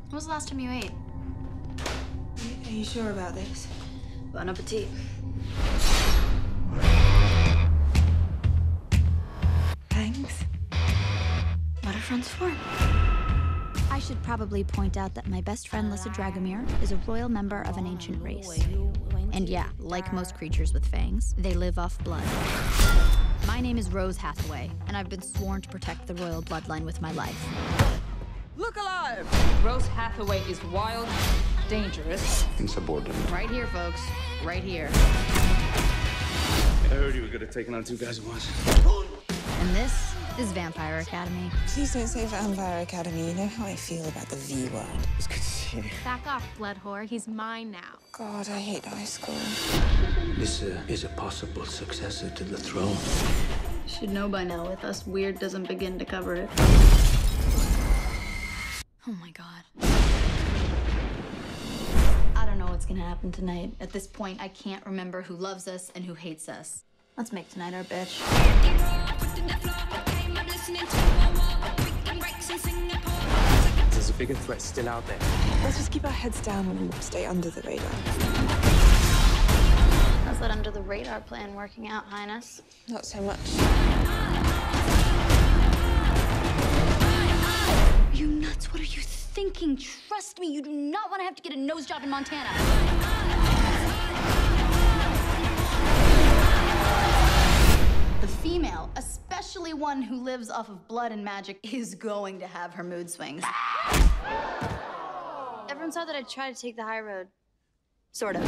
When was the last time you ate? Are you sure about this? Bon appetit. Thanks. What are friends for? I should probably point out that my best friend, Lyssa Dragomir, is a royal member of an ancient race. And yeah, like most creatures with fangs, they live off blood. My name is Rose Hathaway, and I've been sworn to protect the royal bloodline with my life. Look alive! Rose Hathaway is wild, dangerous. Insubordinate. Right here, folks. Right here. I heard you were good at taking on two guys at once. And this is Vampire Academy. Please don't say Vampire Academy. You know how I feel about the V word. It's good to see you. Back off, blood whore. He's mine now. God, I hate high school. This is a possible successor to the throne. Should know by now, with us, weird doesn't begin to cover it. Oh my god. I don't know what's gonna happen tonight. At this point, I can't remember who loves us and who hates us. Let's make tonight our bitch. There's a bigger threat still out there. Let's just keep our heads down and stay under the radar. How's that under the radar plan working out, Highness? Not so much. Are you nuts? What are you thinking? Trust me, you do not want to have to get a nose job in Montana. The female, especially one who lives off of blood and magic, is going to have her mood swings. Everyone saw that I tried to take the high road. Sort of.